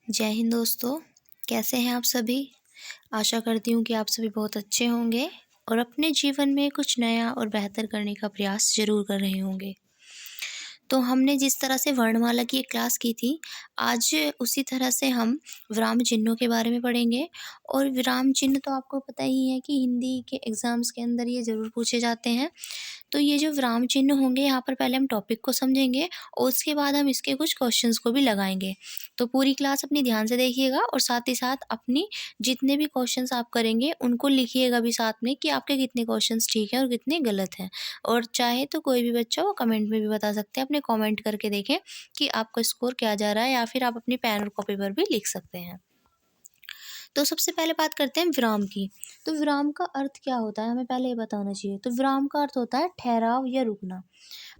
जय हिंद दोस्तों। कैसे हैं आप सभी। आशा करती हूँ कि आप सभी बहुत अच्छे होंगे और अपने जीवन में कुछ नया और बेहतर करने का प्रयास ज़रूर कर रहे होंगे। तो हमने जिस तरह से वर्णमाला की एक क्लास की थी, आज उसी तरह से हम विराम चिन्हों के बारे में पढ़ेंगे। और विराम चिन्ह तो आपको पता ही है कि हिंदी के एग्ज़ाम्स के अंदर ये ज़रूर पूछे जाते हैं। तो ये जो विराम चिन्ह होंगे, यहाँ पर पहले हम टॉपिक को समझेंगे और उसके बाद हम इसके कुछ क्वेश्चंस को भी लगाएंगे। तो पूरी क्लास अपनी ध्यान से देखिएगा और साथ ही साथ अपनी जितने भी क्वेश्चंस आप करेंगे उनको लिखिएगा भी साथ में कि आपके कितने क्वेश्चंस ठीक हैं और कितने गलत हैं। और चाहे तो कोई भी बच्चा वो कमेंट में भी बता सकते हैं, अपने कमेंट करके देखें कि आपका स्कोर क्या जा रहा है, या फिर आप अपनी पेन और कॉपी पर भी लिख सकते हैं। तो सबसे पहले बात करते हैं विराम की। तो विराम का अर्थ क्या होता है, हमें पहले ये बताना चाहिए। तो विराम का अर्थ होता है ठहराव या रुकना।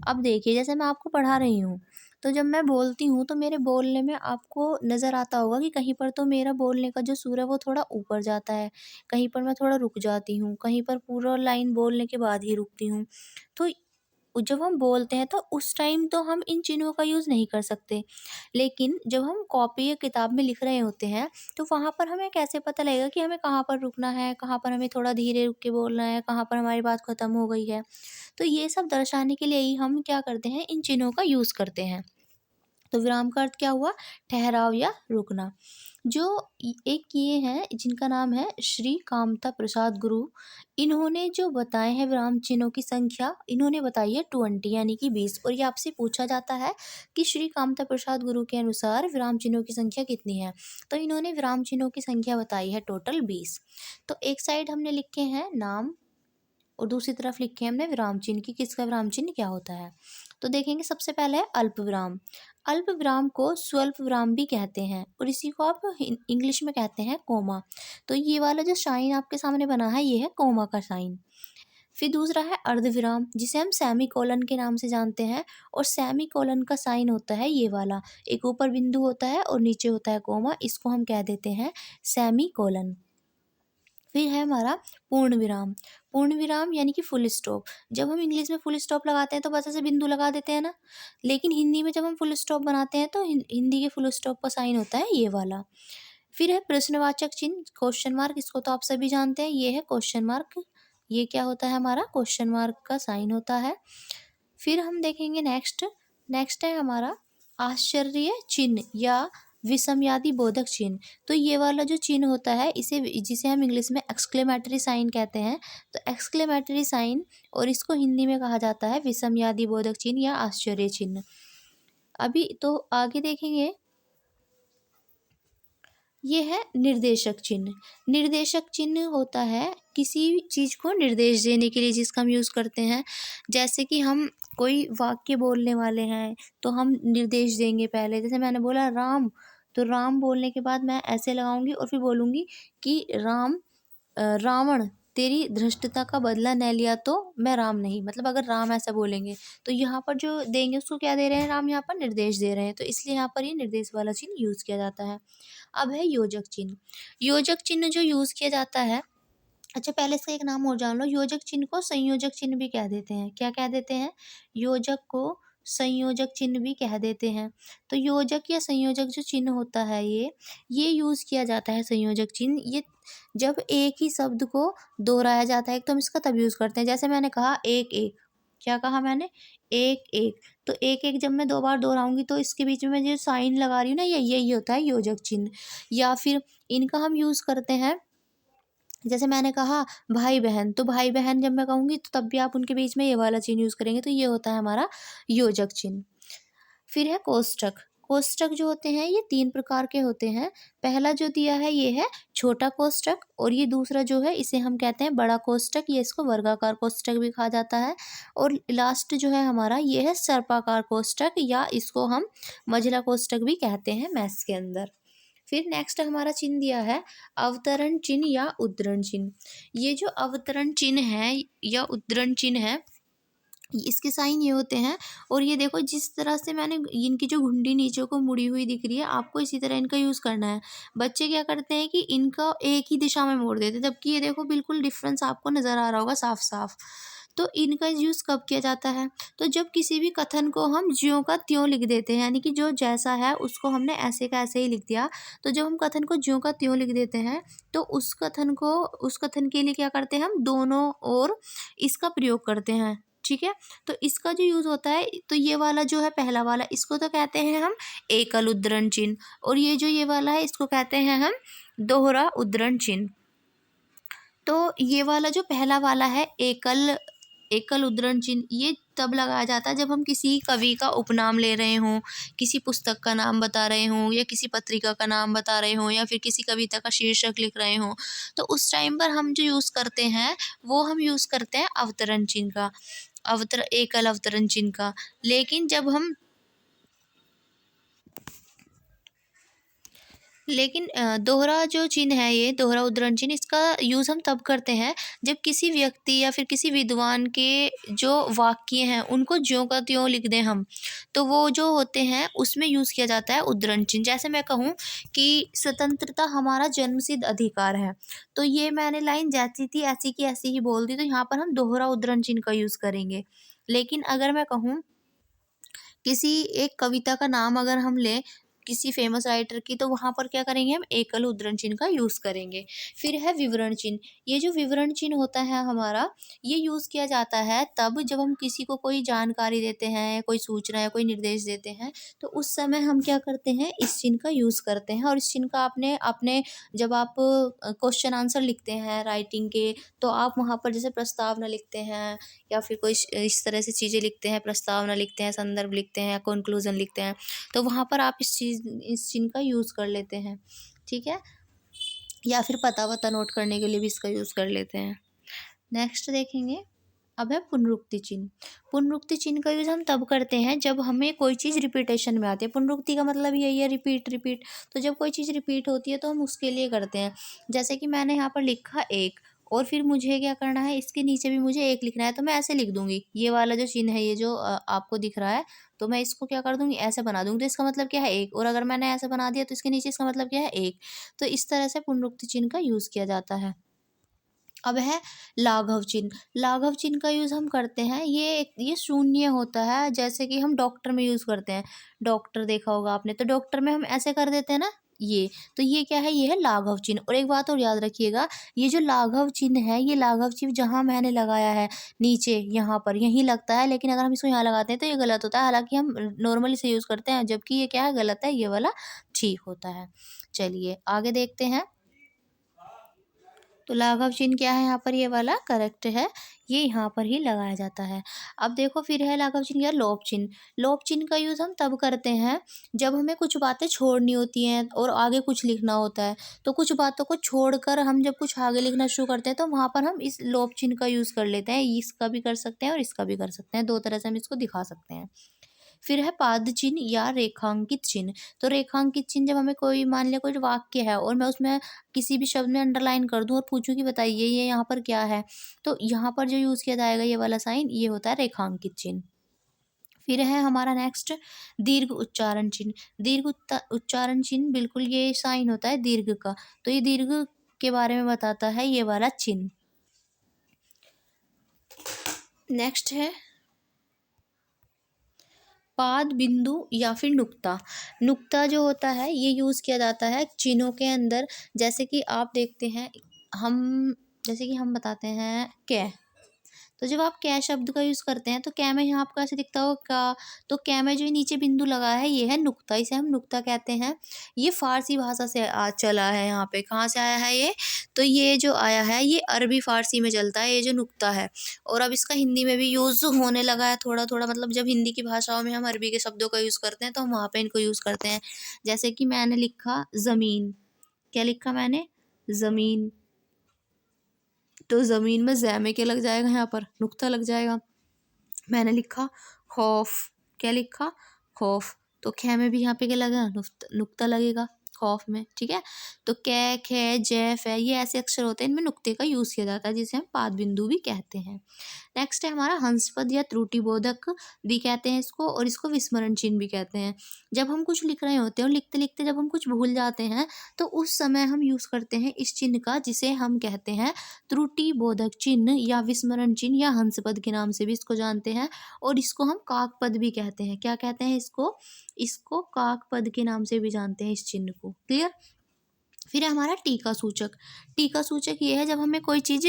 अब देखिए, जैसे मैं आपको पढ़ा रही हूँ, तो जब मैं बोलती हूँ तो मेरे बोलने में आपको नज़र आता होगा कि कहीं पर तो मेरा बोलने का जो सुर है वो थोड़ा ऊपर जाता है, कहीं पर मैं थोड़ा रुक जाती हूँ, कहीं पर पूरा लाइन बोलने के बाद ही रुकती हूँ। तो जब हम बोलते हैं तो उस टाइम तो हम इन चिन्हों का यूज़ नहीं कर सकते। लेकिन जब हम कॉपी या किताब में लिख रहे होते हैं, तो वहाँ पर हमें कैसे पता लगेगा कि हमें कहाँ पर रुकना है, कहाँ पर हमें थोड़ा धीरे रुक के बोलना है, कहाँ पर हमारी बात ख़त्म हो गई है। तो ये सब दर्शाने के लिए ही हम क्या करते हैं, इन चिन्हों का यूज़ करते हैं। तो विराम का अर्थ क्या हुआ, ठहराव या रुकना। जो एक ये हैं जिनका नाम है श्री कामता प्रसाद गुरु, इन्होंने जो बताए हैं विराम चिन्हों की संख्या, इन्होंने बताई है 20 यानी कि 20। और ये आपसे पूछा जाता है कि श्री कामता प्रसाद गुरु के अनुसार विराम चिन्हों की संख्या कितनी है। तो इन्होंने विराम चिन्हों की संख्या बताई है टोटल 20। तो एक साइड हमने लिखे हैं नाम और दूसरी तरफ लिखे हैं हमने विराम चिन्ह की किसका विराम चिन्ह क्या होता है। तो देखेंगे, सबसे पहले है अल्प विराम। अल्प विराम को स्वल्प विराम भी कहते हैं और इसी को आप इंग्लिश में कहते हैं कोमा। तो ये वाला जो साइन आपके सामने बना है ये है कोमा का साइन। फिर दूसरा है अर्ध विराम, जिसे हम सेमी कोलन के नाम से जानते हैं। और सेमी कोलन का साइन होता है ये वाला, एक ऊपर बिंदु होता है और नीचे होता है कोमा, इसको हम कह देते हैं सेमी कोलन। फिर है हमारा पूर्ण विराम। पूर्ण विराम यानी कि फुल स्टॉप। जब हम इंग्लिश में फुल स्टॉप लगाते हैं तो बस ऐसे बिंदु लगा देते हैं ना, लेकिन हिंदी में जब हम फुल स्टॉप बनाते हैं तो हिंदी के फुल स्टॉप का साइन होता है ये वाला। फिर है प्रश्नवाचक चिन्ह, क्वेश्चन मार्क, इसको तो आप सभी जानते हैं, ये है क्वेश्चन मार्क। ये क्या होता है, हमारा क्वेश्चन मार्क का साइन होता है। फिर हम देखेंगे नेक्स्ट, नेक्स्ट है हमारा आश्चर्य चिन्ह या विस्मयादि बोधक चिन्ह। तो ये वाला जो चिन्ह होता है इसे, जिसे हम इंग्लिश में एक्सक्लेमेटरी साइन कहते हैं। तो एक्सक्लेमेटरी साइन, और इसको हिंदी में कहा जाता है विस्मयादि बोधक चिन्ह या आश्चर्य चिन्ह। अभी तो आगे देखेंगे, ये है निर्देशक चिन्ह। निर्देशक चिन्ह होता है किसी चीज़ को निर्देश देने के लिए जिसका हम यूज़ करते हैं। जैसे कि हम कोई वाक्य बोलने वाले हैं तो हम निर्देश देंगे पहले, जैसे मैंने बोला राम, तो राम बोलने के बाद मैं ऐसे लगाऊंगी और फिर बोलूँगी कि रावण तेरी धृष्टता का बदला न लिया तो मैं राम नहीं, मतलब अगर राम ऐसा बोलेंगे तो यहाँ पर जो देंगे उसको क्या दे रहे हैं, राम यहाँ पर निर्देश दे रहे हैं, तो इसलिए यहाँ पर ये निर्देश वाला चिन्ह यूज़ किया जाता है। अब है योजक चिन्ह। योजक चिन्ह जो यूज़ किया जाता है, अच्छा पहले इसका एक नाम और जान लो, योजक चिन्ह को संयोजक चिन्ह भी कह देते हैं। क्या कह देते हैं, योजक को संयोजक चिन्ह भी कह देते हैं। तो योजक या संयोजक जो चिन्ह होता है ये यूज़ किया जाता है। संयोजक चिन्ह ये जब एक ही शब्द को दोहराया जाता है, एक तो हम इसका तब यूज़ करते हैं, जैसे मैंने कहा एक एक, क्या कहा मैंने, एक एक। तो एक एक जब मैं 2 बार दोहराऊंगी तो इसके बीच में मैं जो साइन लगा रही हूँ ना, ये यही होता है योजक चिन्ह। या फिर इनका हम यूज़ करते हैं, जैसे मैंने कहा भाई बहन, तो भाई बहन जब मैं कहूँगी तो तब भी आप उनके बीच में ये वाला चिन्ह यूज़ करेंगे, तो ये होता है हमारा योजक चिन्ह। फिर है कोष्ठक। कोष्ठक जो होते हैं ये 3 प्रकार के होते हैं। पहला जो दिया है ये है छोटा कोष्ठक, और ये दूसरा जो है इसे हम कहते हैं बड़ा कोष्ठक, ये इसको वर्गाकार कोष्ठक भी कहा जाता है। और लास्ट जो है हमारा ये है सर्पाकार कोष्ठक, या इसको हम मझला कोष्ठक भी कहते हैं मैथ्स के अंदर। फिर नेक्स्ट हमारा चिन्ह दिया है अवतरण चिन्ह या उद्धरण चिन्ह। ये जो अवतरण चिन्ह है या उद्धरण चिन्ह है, इसके साइन ये होते हैं। और ये देखो, जिस तरह से मैंने इनकी जो घुंडी नीचे को मुड़ी हुई दिख रही है, आपको इसी तरह इनका यूज़ करना है। बच्चे क्या करते हैं कि इनका एक ही दिशा में मोड़ देते हैं, जबकि ये देखो बिल्कुल डिफरेंस आपको नज़र आ रहा होगा साफ साफ। तो इनका यूज़ कब किया जाता है? तो जब किसी भी कथन को हम ज्यों का त्यों लिख देते हैं, यानी कि जो जैसा है उसको हमने ऐसे का ऐसे ही लिख दिया। तो जब हम कथन को ज्यों का त्यों लिख देते हैं तो उस कथन के लिए क्या करते हैं, हम दोनों ओर इसका प्रयोग करते हैं। ठीक है, तो इसका जो यूज़ होता है, तो ये वाला जो है पहला वाला, इसको तो कहते हैं हम एकल उद्धरण चिन्ह, और ये जो ये वाला है इसको कहते हैं हम दोहरा उद्धरण चिन्ह। तो ये वाला जो पहला वाला है एकल एकल उद्धरण चिन्ह, ये तब लगाया जाता है जब हम किसी कवि का उपनाम ले रहे हों, किसी पुस्तक का नाम बता रहे हों, या किसी पत्रिका का नाम बता रहे हों, या फिर किसी कविता का शीर्षक लिख रहे हों। तो उस टाइम पर हम जो यूज़ करते हैं वो हम यूज़ करते हैं अवतरण चिन्ह का, एकल अवतरण चिन्ह का। लेकिन दोहरा जो चिन्ह है, ये दोहरा उद्धरण चिन्ह, इसका यूज़ हम तब करते हैं जब किसी व्यक्ति या फिर किसी विद्वान के जो वाक्य हैं उनको ज्यों का त्यों लिख दें हम, तो वो जो होते हैं उसमें यूज़ किया जाता है उद्धरण चिन्ह। जैसे मैं कहूँ कि स्वतंत्रता हमारा जन्मसिद्ध अधिकार है, तो ये मैंने लाइन जैसी थी ऐसी की ऐसी ही बोल दी, तो यहाँ पर हम दोहरा उद्धरण चिन्ह का यूज़ करेंगे। लेकिन अगर मैं कहूँ किसी एक कविता का नाम अगर हम लें, किसी फेमस राइटर की, तो वहाँ पर क्या करेंगे, हम एकल उद्धरण चिन्ह का यूज़ करेंगे। फिर है विवरण चिन्ह। ये जो विवरण चिन्ह होता है हमारा, ये यूज़ किया जाता है तब जब हम किसी को कोई जानकारी देते हैं, कोई सूचना या कोई निर्देश देते हैं, तो उस समय हम क्या करते हैं, इस चिन्ह का यूज़ करते हैं। और इस चिन्ह का आपने अपने जब आप क्वेश्चन आंसर लिखते हैं राइटिंग के, तो आप वहाँ पर जैसे प्रस्तावना लिखते हैं या फिर कोई इस तरह से चीज़ें लिखते हैं, प्रस्तावना लिखते हैं, संदर्भ लिखते हैं, कंक्लूजन लिखते हैं, तो वहाँ पर आप इस चिन्ह का यूज़ कर लेते हैं। ठीक है, या फिर पता वता नोट करने के लिए भी इसका यूज़ कर लेते हैं। नेक्स्ट देखेंगे, अब है पुनरुक्ति चिन्ह। पुनरुक्ति चिन्ह का यूज़ हम तब करते हैं जब हमें कोई चीज़ रिपीटेशन में आती है। पुनरुक्ति का मतलब यही है रिपीट रिपीट, तो जब कोई चीज़ रिपीट होती है तो हम उसके लिए करते हैं। जैसे कि मैंने यहाँ पर लिखा एक, और फिर मुझे क्या करना है, इसके नीचे भी मुझे एक लिखना है, तो मैं ऐसे लिख दूंगी। ये वाला जो चिन्ह है, ये जो आपको दिख रहा है, तो मैं इसको क्या कर दूंगी, ऐसे बना दूंगी, तो इसका मतलब क्या है, एक। और अगर मैंने ऐसे बना दिया तो इसके नीचे इसका मतलब क्या है, एक। तो इस तरह से पुनरुक्ति चिन्ह का यूज़ किया जाता है। अब है लाघव चिन्ह। लाघव चिन्ह का यूज़ हम करते हैं, ये शून्य होता है, जैसे कि हम डॉक्टर में यूज़ करते हैं। डॉक्टर देखा होगा आपने, तो डॉक्टर में हम ऐसे कर देते हैं ना, ये। तो ये क्या है, ये है लाघव चिन्ह। और एक बात और याद रखिएगा, ये जो लाघव चिन्ह है, ये लाघव चिन्ह जहाँ मैंने लगाया है नीचे, यहाँ पर यहीं लगता है, लेकिन अगर हम इसको यहाँ लगाते हैं तो ये गलत होता है। हालांकि हम नॉर्मली से यूज़ करते हैं, जबकि ये क्या है, गलत है, ये वाला ठीक होता है। चलिए आगे देखते हैं। तो लाघव चिन्ह क्या है यहाँ पर, ये वाला करेक्ट है, ये यहाँ पर ही लगाया जाता है। अब देखो फिर है लाघव चिन्ह या लोप चिन्ह। लोप चिन्ह का यूज़ हम तब करते हैं जब हमें कुछ बातें छोड़नी होती हैं और आगे कुछ लिखना होता है। तो कुछ बातों को छोड़कर हम जब कुछ आगे लिखना शुरू करते हैं तो वहाँ पर हम इस लोप चिन्ह का यूज़ कर लेते हैं। इसका भी कर सकते हैं और इसका भी कर सकते हैं, दो तरह से हम इसको दिखा सकते हैं। फिर है पाद चिन्ह या रेखांकित चिन्ह। तो रेखांकित चिन्ह जब हमें कोई, मान लिया कोई वाक्य है और मैं उसमें किसी भी शब्द में अंडरलाइन कर दूं और पूछूं कि बताइए ये यहाँ पर क्या है, तो यहाँ पर जो यूज़ किया जाएगा ये वाला साइन, ये होता है रेखांकित चिन्ह। फिर है हमारा नेक्स्ट दीर्घ उच्चारण चिन्ह। उच्चारण चिन्ह, बिल्कुल ये साइन होता है दीर्घ का, तो ये दीर्घ के बारे में बताता है ये वाला चिन्ह। नेक्स्ट है पाद, बिंदु या फिर नुक्ता। नुक्ता जो होता है ये यूज़ किया जाता है चिन्हों के अंदर। जैसे कि आप देखते हैं, हम जैसे कि हम बताते हैं कै, तो जब आप कै शब्द का यूज़ करते हैं तो कै में यहाँ आपको ऐसे दिखता होगा का, तो कै में जो नीचे बिंदु लगा है ये है नुक्ता, इसे हम नुक्ता कहते हैं। ये फारसी भाषा से चला है, यहाँ पे कहाँ से आया है ये, तो ये जो आया है ये अरबी फारसी में चलता है ये जो नुक्ता है, और अब इसका हिंदी में भी यूज़ होने लगा है थोड़ा थोड़ा। मतलब जब हिंदी की भाषाओं में हम अरबी के शब्दों का यूज़ करते हैं तो हम वहाँ पे इनको यूज़ करते हैं। जैसे कि मैंने लिखा ज़मीन, क्या लिखा मैंने, ज़मीन, तो ज़मीन में ज़ै में क्या लग जाएगा, यहाँ पर नुक्ता लग जाएगा। मैंने लिखा खौफ, क्या लिखा, खौफ, तो खे में भी यहाँ पे क्या लगेगा, नुक्ता लगेगा। खौफ में, ठीक है। तो कै, खे, जै, फै ये ऐसे अक्षर होते हैं, इनमें नुक्ते का यूज़ किया जाता है जिसे हम पाद बिंदु भी कहते हैं। नेक्स्ट है हमारा हंसपद या त्रुटिबोधक भी कहते हैं इसको, और इसको विस्मरण चिन्ह भी कहते हैं। जब हम कुछ लिख रहे होते हैं और लिखते लिखते जब हम कुछ भूल जाते हैं तो उस समय हम यूज़ करते हैं इस चिन्ह का, जिसे हम कहते हैं त्रुटिबोधक चिन्ह या विस्मरण चिन्ह या हंसपद के नाम से भी इसको जानते हैं। और इसको हम काकपद भी कहते हैं। क्या कहते हैं इसको? इसको काकपद के नाम से भी जानते हैं इस चिन्ह को। क्लियर? फिर है हमारा टीका सूचक। टीका सूचक ये है जब हमें कोई चीज़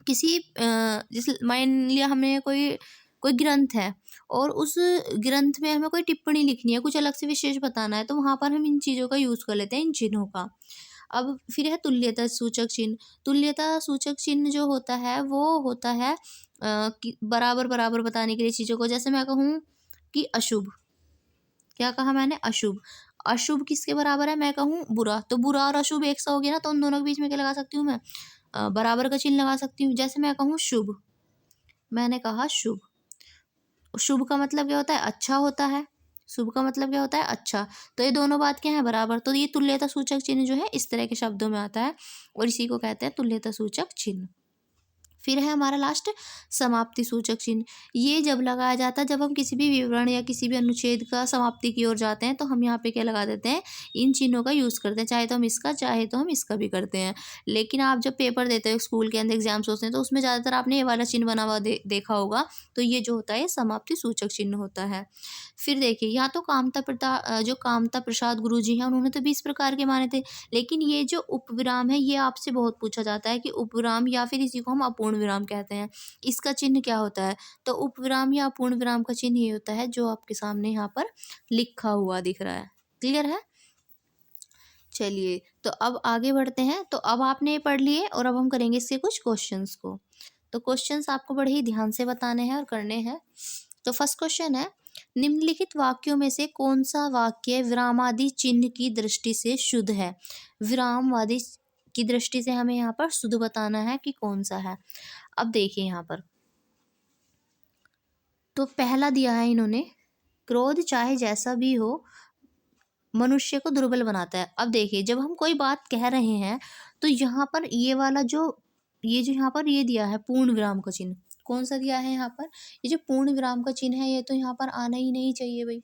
किसी जैसे मान लिया हमें कोई कोई ग्रंथ है और उस ग्रंथ में हमें कोई टिप्पणी लिखनी है, कुछ अलग से विशेष बताना है, तो वहाँ पर हम इन चीज़ों का यूज़ कर लेते हैं, इन चिन्हों का। अब फिर है तुल्यता सूचक चिन्ह। तुल्यता सूचक चिन्ह जो होता है वो होता है कि बराबर बराबर बताने के लिए चीज़ों को। जैसे मैं कहूँ कि अशुभ, क्या कहा मैंने? अशुभ। अशुभ किसके बराबर है? मैं कहूँ बुरा, तो बुरा और अशुभ एक सा हो गया ना, तो उन दोनों के बीच में क्या लगा सकती हूँ मैं? बराबर का चिन्ह लगा सकती हूँ। जैसे मैं कहूँ शुभ, मैंने कहा शुभ। शुभ का मतलब क्या होता है? अच्छा होता है। शुभ का मतलब क्या होता है? अच्छा। तो ये दोनों बात क्या है? बराबर। तो ये तुल्यता सूचक चिन्ह जो है इस तरह के शब्दों में आता है और इसी को कहते हैं तुल्यता सूचक चिन्ह। फिर है हमारा लास्ट समाप्ति सूचक चिन्ह। ये जब लगाया जाता है जब हम किसी भी विवरण या किसी भी अनुच्छेद का समाप्ति की ओर जाते हैं, तो हम यहाँ पे क्या लगा देते हैं? इन चिन्हों का यूज़ करते हैं। चाहे तो हम इसका, चाहे तो हम इसका भी करते हैं। लेकिन आप जब पेपर देते हो स्कूल के अंदर एग्जाम्स होते हैं तो उसमें ज़्यादातर आपने ये वाला चिन्ह बना हुआ देखा होगा। तो ये जो होता है ये समाप्ति सूचक चिन्ह होता है। फिर देखिए यहाँ तो जो कामता प्रसाद गुरु जी हैं उन्होंने तो 20 प्रकार के माने थे। लेकिन ये जो उपविराम है ये आपसे बहुत पूछा जाता है कि उपविराम या फिर इसी को हम अपूर्ण विराम कहते हैं, इसका चिन्ह क्या होता है? तो उपविराम या अपूर्ण विराम का चिन्ह ये होता है जो आपके सामने यहाँ पर लिखा हुआ दिख रहा है। क्लियर है? चलिए तो अब आगे बढ़ते हैं। तो अब आपने ये पढ़ लिए और अब हम करेंगे इसके कुछ क्वेश्चंस को। तो क्वेश्चंस आपको बड़े ही ध्यान से बताने हैं और करने हैं। तो फर्स्ट क्वेश्चन है, निम्नलिखित वाक्यों में से कौन सा वाक्य विरामादि चिन्ह की दृष्टि से शुद्ध है? विरामवादी की दृष्टि से हमें यहाँ पर शुद्ध बताना है कि कौन सा है। अब देखिए यहाँ पर तो पहला दिया है इन्होंने, क्रोध चाहे जैसा भी हो मनुष्य को दुर्बल बनाता है। अब देखिए जब हम कोई बात कह रहे हैं तो यहाँ पर ये वाला ये जो यहाँ पर ये दिया है पूर्ण विराम का चिन्ह, कौन सा दिया है यहाँ पर? ये जो पूर्ण विराम का चिन्ह है ये तो यहाँ पर आना ही नहीं चाहिए भाई,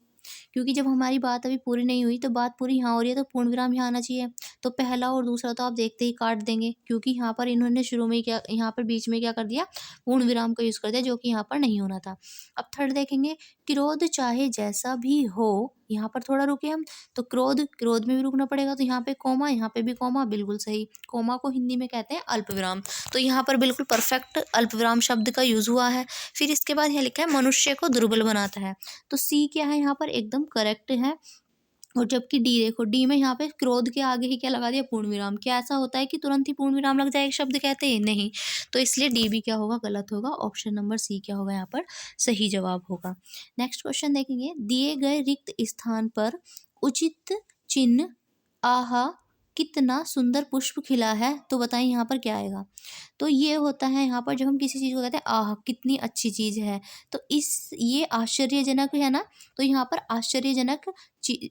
क्योंकि जब हमारी बात अभी पूरी नहीं हुई तो बात पूरी यहाँ हो रही है तो पूर्ण विराम यहाँ आना चाहिए। तो पहला और दूसरा तो आप देखते ही काट देंगे, क्योंकि यहाँ पर इन्होंने शुरू में क्या, यहाँ पर बीच में क्या कर दिया? पूर्ण विराम का यूज़ कर दिया, जो कि यहाँ पर नहीं होना था। अब थर्ड देखेंगे, क्रोध चाहे जैसा भी हो, यहाँ पर थोड़ा रुके हम। तो क्रोध में भी रुकना पड़ेगा, तो यहाँ पे कोमा, यहाँ पे भी कोमा, बिल्कुल सही। कोमा को हिंदी में कहते हैं अल्प विराम। तो यहाँ पर बिल्कुल परफेक्ट अल्प विराम शब्द का यूज़ हुआ है। फिर इसके बाद यहाँ लिखा है मनुष्य को दुर्बल बनाता है। तो सी क्या है यहाँ पर? एकदम करेक्ट है। और जबकि डी देखो, डी में यहाँ पे क्रोध के आगे ही क्या लगा दिया? पूर्ण विराम। क्या ऐसा होता है कि तुरंत ही पूर्ण विराम लग जाए एक शब्द कहते हैं? नहीं। तो इसलिए डी भी क्या होगा? गलत होगा। ऑप्शन नंबर सी क्या होगा यहाँ पर? सही जवाब होगा। नेक्स्ट क्वेश्चन देखेंगे, दिए गए रिक्त स्थान पर उचित चिन्ह आहा कितना सुंदर पुष्प खिला है, तो बताइए यहाँ पर क्या आएगा? तो ये होता है यहाँ पर जब हम किसी चीज़ को कहते हैं आह कितनी अच्छी चीज़ है, तो ये आश्चर्यजनक है ना, तो यहाँ पर आश्चर्यजनक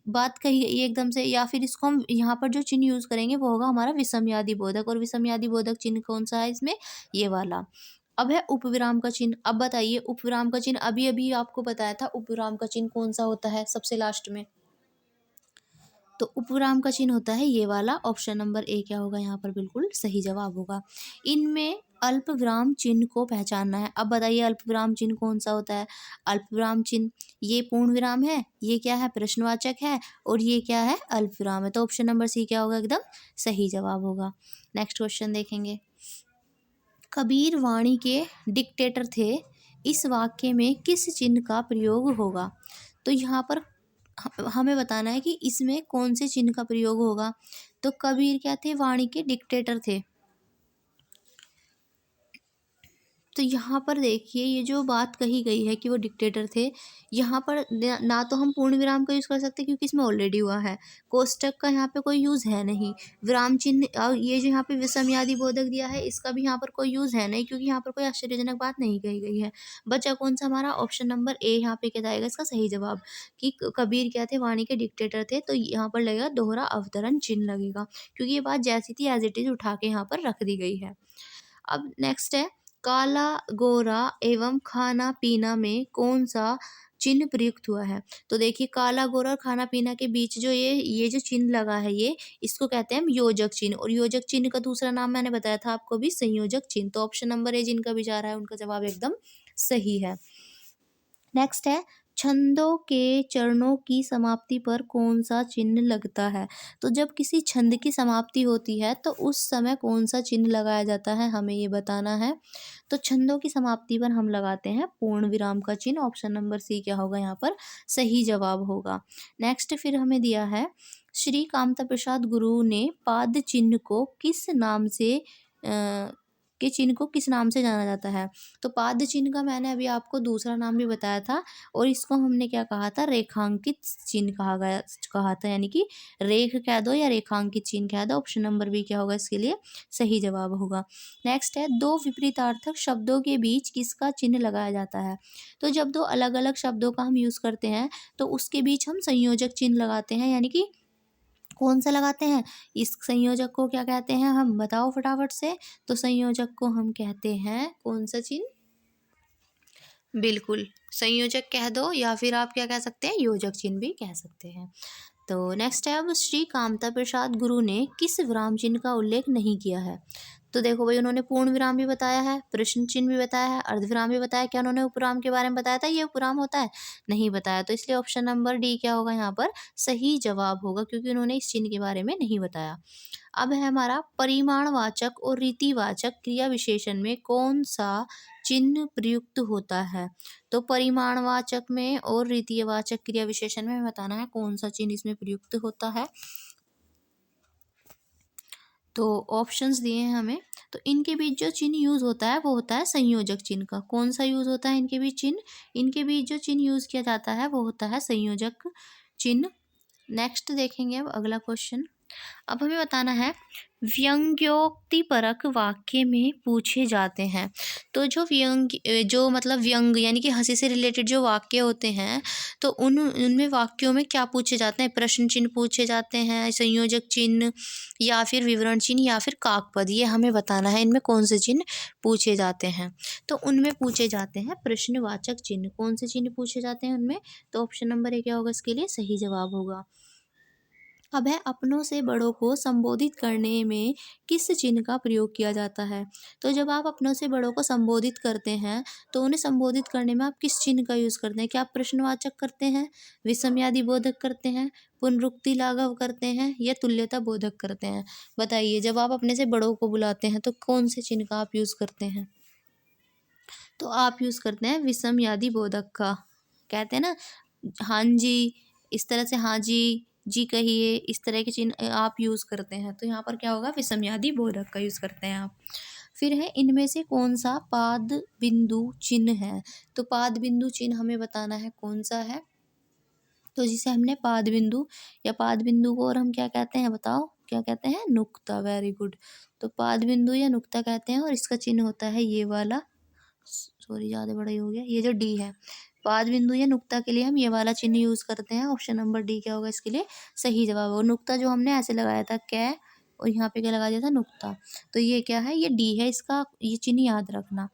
बात कही गई है एकदम से। या फिर इसको हम यहाँ पर जो चिन्ह यूज़ करेंगे वो होगा हमारा विषमयादि बोधक, और विषमयादि बोधक चिन्ह कौन सा है इसमें? ये वाला। अब है उपविराम का चिन्ह। अब बताइए उपविराम का चिन्ह, अभी अभी आपको बताया था उपविराम का चिन्ह कौन सा होता है सबसे लास्ट में? तो उपविराम का चिन्ह होता है ये वाला। ऑप्शन नंबर ए क्या होगा यहाँ पर? बिल्कुल सही जवाब होगा। इनमें अल्प विराम चिन्ह को पहचानना है। अब बताइए अल्प विराम चिन्ह कौन सा होता है? अल्प विराम चिन्ह ये पूर्ण विराम है, ये क्या है? प्रश्नवाचक है, और ये क्या है? अल्प विराम है। तो ऑप्शन नंबर सी क्या होगा? एकदम सही जवाब होगा। नेक्स्ट क्वेश्चन देखेंगे, कबीर वाणी के डिक्टेटर थे, इस वाक्य में किस चिन्ह का प्रयोग होगा? तो यहाँ पर हमें बताना है कि इसमें कौन से चिन्ह का प्रयोग होगा। तो कबीर क्या थे? वाणी के डिक्टेटर थे। तो यहाँ पर देखिए ये जो बात कही गई है कि वो डिक्टेटर थे, यहाँ पर ना तो हम पूर्ण विराम का यूज़ कर सकते क्योंकि इसमें ऑलरेडी हुआ है, कोष्टक का यहाँ पे कोई यूज़ है नहीं, विराम चिन्ह ये जो यहाँ पे विषमयादि बोधक दिया है इसका भी यहाँ पर कोई यूज़ है नहीं क्योंकि यहाँ पर कोई आश्चर्यजनक बात नहीं कही गई है। बचा कौन सा हमारा ऑप्शन नंबर ए यहाँ पे क्या जाएगा इसका सही जवाब, कि कबीर क्या थे, वाणी के डिक्टेटर थे, तो यहाँ पर लगेगा दोहरा अवतरण चिन्ह लगेगा क्योंकि ये बात जैसी थी एज इट इज़ उठा के यहाँ पर रख दी गई है। अब नेक्स्ट है, काला गोरा एवं खाना पीना में कौन सा चिन्ह प्रयुक्त हुआ है। तो देखिए काला गोरा और खाना पीना के बीच जो ये जो चिन्ह लगा है ये इसको कहते हैं हम योजक चिन्ह, और योजक चिन्ह का दूसरा नाम मैंने बताया था आपको भी, संयोजक चिन्ह। तो ऑप्शन नंबर ए जिनका भी जा रहा है उनका जवाब एकदम सही है। नेक्स्ट है, छंदों के चरणों की समाप्ति पर कौन सा चिन्ह लगता है। तो जब किसी छंद की समाप्ति होती है तो उस समय कौन सा चिन्ह लगाया जाता है हमें ये बताना है। तो छंदों की समाप्ति पर हम लगाते हैं पूर्ण विराम का चिन्ह। ऑप्शन नंबर सी क्या होगा यहाँ पर सही जवाब होगा। नेक्स्ट फिर हमें दिया है, श्री कामता प्रसाद गुरु ने पाद चिन्ह को किस नाम से के चिन्ह को किस नाम से जाना जाता है। तो पाद चिन्ह का मैंने अभी आपको दूसरा नाम भी बताया था, और इसको हमने क्या कहा था, रेखांकित चिन्ह कहा था, यानी कि रेख कह दो या रेखांकित चिन्ह कह दो। ऑप्शन नंबर बी क्या होगा इसके लिए सही जवाब होगा। नेक्स्ट है, दो विपरीतार्थक शब्दों के बीच किसका चिन्ह लगाया जाता है। तो जब दो अलग अलग शब्दों का हम यूज़ करते हैं तो उसके बीच हम संयोजक चिन्ह लगाते हैं, यानी कि कौन सा लगाते हैं, इस संयोजक को क्या कहते हैं हम बताओ फटाफट से। तो संयोजक को हम कहते हैं कौन सा चिन्ह, बिल्कुल संयोजक कह दो या फिर आप क्या कह सकते हैं योजक चिन्ह भी कह सकते हैं। तो नेक्स्ट है, अब श्री कामता प्रसाद गुरु ने किस विराम चिन्ह का उल्लेख नहीं किया है। तो देखो भाई उन्होंने पूर्ण विराम भी बताया है, प्रश्न चिन्ह भी बताया है, अर्धविराम भी बताया, क्या उन्होंने उपराम के बारे में बताया था ये उपराम होता है, नहीं बताया। तो इसलिए ऑप्शन नंबर डी क्या होगा यहाँ पर सही जवाब होगा क्योंकि उन्होंने इस चिन्ह के बारे में नहीं बताया। अब है हमारा, परिमाणवाचक और रीतिवाचक क्रिया विशेषण में कौन सा चिन्ह प्रयुक्त होता है। तो परिमाणवाचक में और रीतिवाचक क्रिया विशेषण में हमें बताना है कौन सा चिन्ह इसमें प्रयुक्त होता है। तो ऑप्शंस दिए हैं हमें, तो इनके बीच जो चिन्ह यूज़ होता है वो होता है संयोजक चिन्ह का। कौन सा यूज़ होता है इनके बीच चिन्ह, इनके बीच जो चिन्ह यूज़ किया जाता है वो होता है संयोजक चिन्ह। नेक्स्ट देखेंगे अब अगला क्वेश्चन। अब हमें बताना है, व्यंग्योक्तिपरक वाक्य में पूछे जाते हैं। तो जो मतलब व्यंग यानी कि हंसी से रिलेटेड जो वाक्य होते हैं तो उनमें वाक्यों में क्या पूछे जाते हैं, प्रश्न चिन्ह पूछे जाते हैं, संयोजक चिन्ह या फिर विवरण चिन्ह या फिर काकपद, ये हमें बताना है इनमें कौन से चिन्ह पूछे जाते हैं। तो उनमें पूछे जाते हैं प्रश्नवाचक चिन्ह। कौन से चिन्ह पूछे जाते हैं उनमें, तो ऑप्शन नंबर ए क्या होगा इसके लिए सही जवाब होगा। अब है, अपनों से बड़ों को संबोधित करने में किस चिन्ह का प्रयोग किया जाता है। तो जब आप अपनों से बड़ों को संबोधित करते हैं तो उन्हें संबोधित करने में आप किस चिन्ह का यूज़ करते हैं, क्या आप प्रश्नवाचक करते हैं, विषमयादि बोधक करते हैं, पुनरुक्ति लाघव करते हैं या तुल्यता बोधक करते हैं। बताइए जब आप अपने से बड़ों को बुलाते हैं तो कौन से चिन्ह का आप यूज़ करते हैं। तो आप यूज़ करते हैं विषमयादि बोधक का, कहते हैं ना हाँ जी, इस तरह से हाँ जी, जी कहिए, इस तरह के चिन्ह आप यूज़ करते हैं। तो यहाँ पर क्या होगा विषमयादि बोधक का यूज़ करते हैं आप। फिर है, इनमें से कौन सा पाद बिंदु चिन्ह है। तो पाद बिंदु चिन्ह हमें बताना है कौन सा है। तो जिसे हमने पाद बिंदु या पाद बिंदु को और हम क्या कहते हैं बताओ, क्या कहते हैं नुक्ता। Very good. तो पाद बिंदु या नुक्ता कहते हैं और इसका चिन्ह होता है ये वाला, सॉरी ज़्यादा बड़ा ही हो गया, ये जो डी है। पाद बिंदु या नुक्ता के लिए हम ये वाला चिन्ह यूज़ करते हैं। ऑप्शन नंबर डी क्या होगा इसके लिए सही जवाब। और नुक्ता जो हमने ऐसे लगाया था कै, और यहाँ पे क्या लगा दिया था नुक्ता, तो ये क्या है ये डी है, इसका ये चिन्ह याद रखना।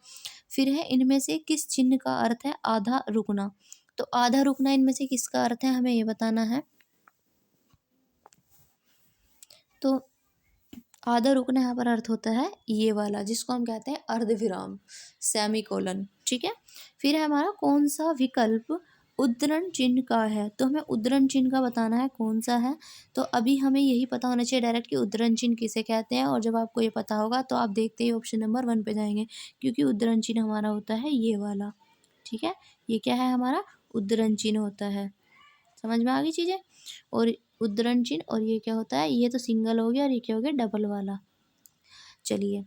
फिर है, इनमें से किस चिन्ह का अर्थ है आधा रुकना। तो आधा रुकना इनमें से किसका अर्थ है हमें ये बताना है। तो आधा रुकना यहाँ पर अर्थ होता है ये वाला जिसको हम कहते हैं अर्धविराम, सेमीकोलन। ठीक है। फिर है हमारा, कौन सा विकल्प उद्धरण चिन्ह का है। तो हमें उद्धरण चिन्ह का बताना है कौन सा है। तो अभी हमें यही पता होना चाहिए डायरेक्ट कि उद्धरण चिन्ह किसे कहते हैं, और जब आपको ये पता होगा तो आप देखते ही ऑप्शन नंबर 1 पे जाएंगे क्योंकि उद्धरण चिन्ह हमारा होता है ये वाला। ठीक है, ये क्या है हमारा उद्धरण चिन्ह होता है। समझ में आ गई चीज़ें। और उद्धरण चिन्ह और ये क्या होता है, ये तो सिंगल हो गया और ये क्या हो गया डबल वाला। चलिए